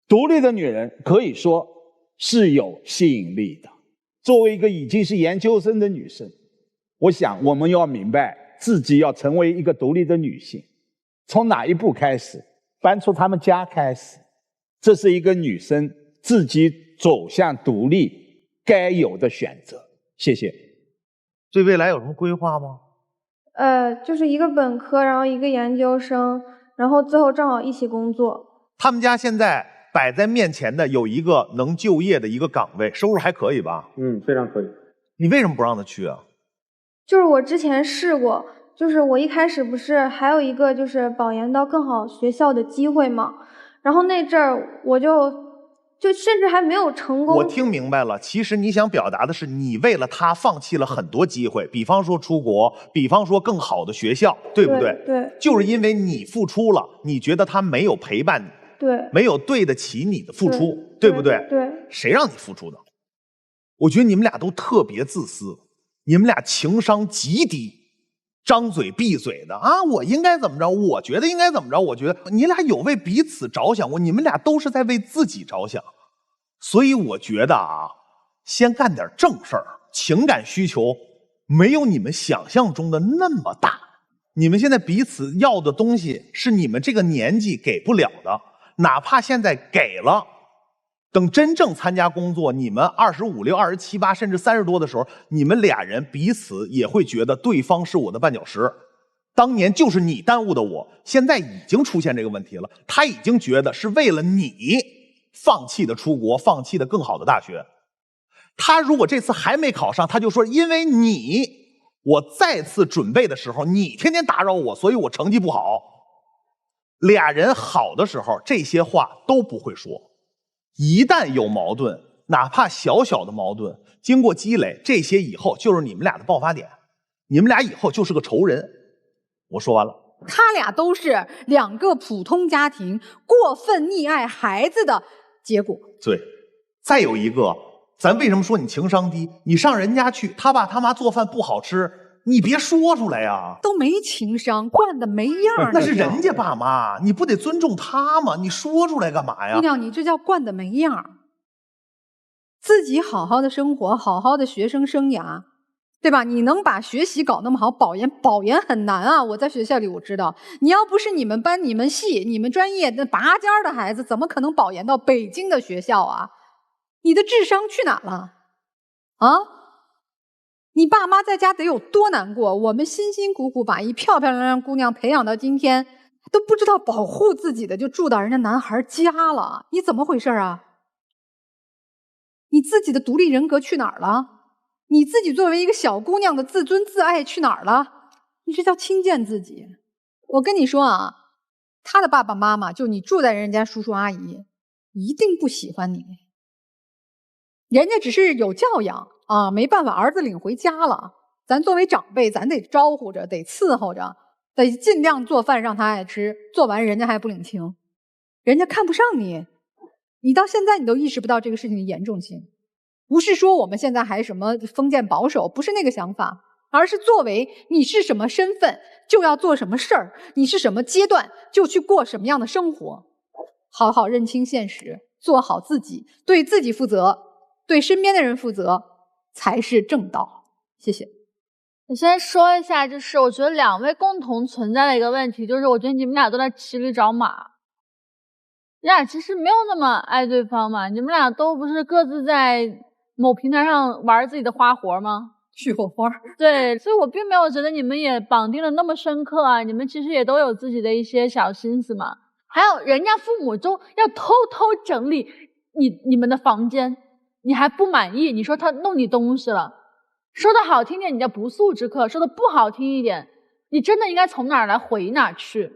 独立的女人可以说是有吸引力的。作为一个已经是研究生的女生，我想我们要明白自己要成为一个独立的女性，从哪一步开始？搬出他们家开始。这是一个女生自己走向独立该有的选择。谢谢。对未来有什么规划吗？就是一个本科，然后一个研究生，然后最后正好一起工作。他们家现在摆在面前的有一个能就业的一个岗位，收入还可以吧？非常可以。你为什么不让他去啊？就是我之前试过，就是我一开始不是还有一个就是保研到更好学校的机会嘛，然后那阵儿我就甚至还没有成功。我听明白了，其实你想表达的是你为了他放弃了很多机会，比方说出国，比方说更好的学校，对不对？对。就是因为你付出了，你觉得他没有陪伴你，对，没有对得起你的付出，对不对？对。谁让你付出的？我觉得你们俩都特别自私，你们俩情商极低，张嘴闭嘴的啊！我应该怎么着？我觉得应该怎么着？我觉得你俩有为彼此着想过，你们俩都是在为自己着想。所以我觉得啊，先干点正事儿。情感需求没有你们想象中的那么大，你们现在彼此要的东西是你们这个年纪给不了的，哪怕现在给了，等真正参加工作，你们25、6、27、8，甚至30多的时候，你们俩人彼此也会觉得对方是我的绊脚石。当年就是你耽误的我，现在已经出现这个问题了，他已经觉得是为了你放弃的出国，放弃的更好的大学。他如果这次还没考上，他就说因为你，我再次准备的时候你天天打扰我，所以我成绩不好。俩人好的时候这些话都不会说，一旦有矛盾，哪怕小小的矛盾，经过积累，这些以后就是你们俩的爆发点，你们俩以后就是个仇人。我说完了。他俩都是两个普通家庭过分溺爱孩子的结果。对，再有一个，咱为什么说你情商低？你上人家去，他爸他妈做饭不好吃，你别说出来呀。都没情商，惯的没样。那是人家爸妈，你不得尊重他吗？你说出来干嘛呀？姑娘，你这叫惯的没样。自己好好的生活，好好的学生生涯，对吧？你能把学习搞那么好，保研很难啊！我在学校里我知道，你要不是你们班、你们系、你们专业那拔尖的孩子，怎么可能保研到北京的学校啊？你的智商去哪了？啊？你爸妈在家得有多难过？我们辛辛苦苦把一漂漂亮亮姑娘培养到今天，都不知道保护自己的，就住到人家男孩家了，你怎么回事啊？你自己的独立人格去哪儿了？你自己作为一个小姑娘的自尊自爱去哪儿了？你这叫轻贱自己。我跟你说啊，他的爸爸妈妈，就你住在人家叔叔阿姨，一定不喜欢你。人家只是有教养啊，没办法，儿子领回家了，咱作为长辈，咱得招呼着，得伺候着，得尽量做饭让他爱吃，做完人家还不领情，人家看不上你。你到现在你都意识不到这个事情的严重性。不是说我们现在还什么封建保守，不是那个想法，而是作为你是什么身份就要做什么事儿，你是什么阶段就去过什么样的生活，好好认清现实，做好自己，对自己负责，对身边的人负责，才是正道。谢谢。我先说一下，就是我觉得两位共同存在的一个问题，就是我觉得你们俩都在骑驴找马。你俩其实没有那么爱对方嘛，你们俩都不是各自在某平台上玩自己的花活吗？续火花。对，所以我并没有觉得你们也绑定的那么深刻啊，你们其实也都有自己的一些小心思嘛。还有人家父母都要偷偷整理你们的房间，你还不满意，你说他弄你东西了。说的好听点，你叫不速之客；说的不好听一点，你真的应该从哪儿来回哪儿去。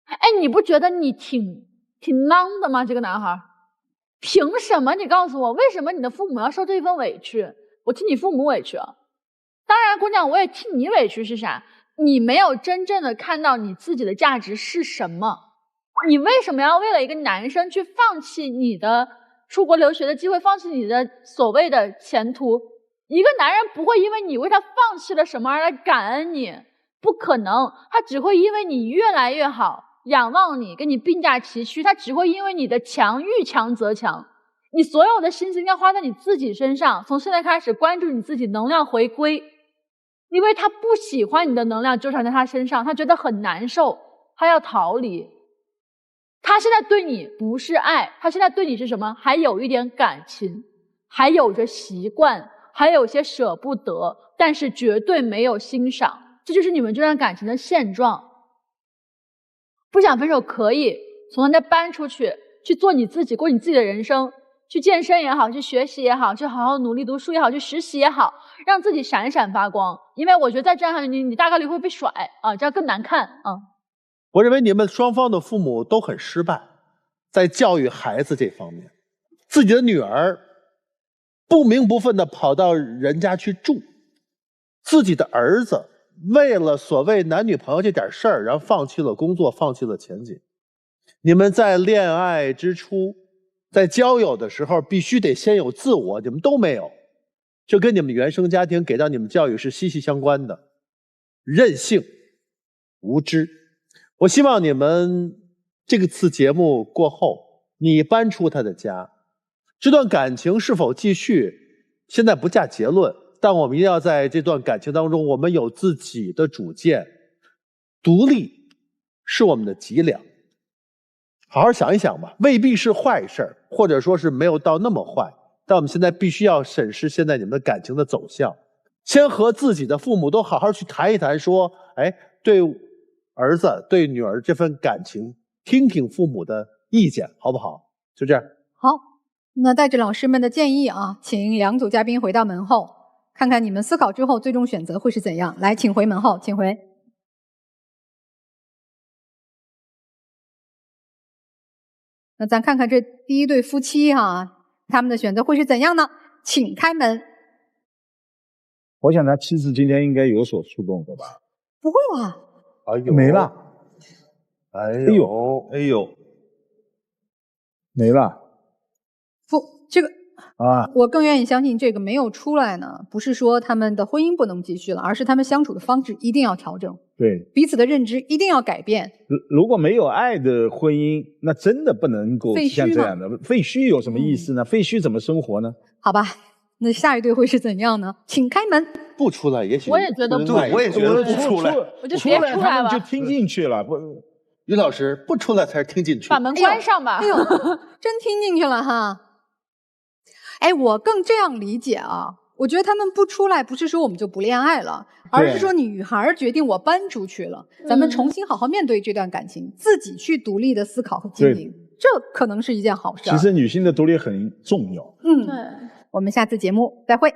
哎，你不觉得你挺孬的吗？这个男孩凭什么？你告诉我，为什么你的父母要受这一份委屈？我替你父母委屈啊。当然姑娘，我也替你委屈。是啥？你没有真正的看到你自己的价值是什么。你为什么要为了一个男生去放弃你的出国留学的机会，放弃你的所谓的前途？一个男人不会因为你为他放弃了什么而来感恩你，不可能。他只会因为你越来越好，仰望你，跟你并驾齐驱，他只会因为你的强遇强则强。你所有的心思应该花在你自己身上，从现在开始关注你自己能量回归。因为他不喜欢你的能量纠缠在他身上，他觉得很难受，他要逃离。他现在对你不是爱，他现在对你是什么？还有一点感情，还有着习惯，还有些舍不得，但是绝对没有欣赏，这就是你们这段感情的现状。不想分手可以从那搬出去，去做你自己，过你自己的人生，去健身也好，去学习也好，去好好努力读书也好，去实习也好，让自己闪闪发光。因为我觉得再这样下去，你大概率会被甩啊，这样更难看啊。我认为你们双方的父母都很失败，在教育孩子这方面，自己的女儿不名不分的跑到人家去住，自己的儿子为了所谓男女朋友这点事儿，然后放弃了工作，放弃了前景。你们在恋爱之初，在交友的时候必须得先有自我，你们都没有，这跟你们原生家庭给到你们教育是息息相关的。任性、无知。我希望你们这个次节目过后，你搬出他的家，这段感情是否继续，现在不下结论，但我们一定要在这段感情当中，我们有自己的主见，独立是我们的脊梁。好好想一想吧，未必是坏事，或者说是没有到那么坏，但我们现在必须要审视现在你们的感情的走向，先和自己的父母都好好去谈一谈，说，对儿子对女儿这份感情，听听父母的意见，好不好？就这样。好，那带着老师们的建议啊，请两组嘉宾回到门后，看看你们思考之后最终选择会是怎样。来，请回门后，请回。那咱看看这第一对夫妻他们的选择会是怎样呢？请开门。我想他妻子今天应该有所触动的吧？不会吧？哎呦，没了。哎呦，哎呦，没了。这个我更愿意相信这个没有出来呢，不是说他们的婚姻不能继续了，而是他们相处的方式一定要调整，对，彼此的认知一定要改变。如果没有爱的婚姻，那真的不能够像这样的废墟有什么意思呢？废墟怎么生活呢？好吧，那下一对会是怎样呢？请开门。不出来，也许我也觉得不，对，我也觉得不出来，我就别出来吧，他们就听进去了。不，于老师不出来才是听进去，把门关上吧。哎呦，真听进去了哈。我更这样理解我觉得他们不出来，不是说我们就不恋爱了，而是说女孩决定我搬出去了，咱们重新好好面对这段感情，自己去独立的思考和经营，这可能是一件好事。其实女性的独立很重要。对，我们下次节目再会。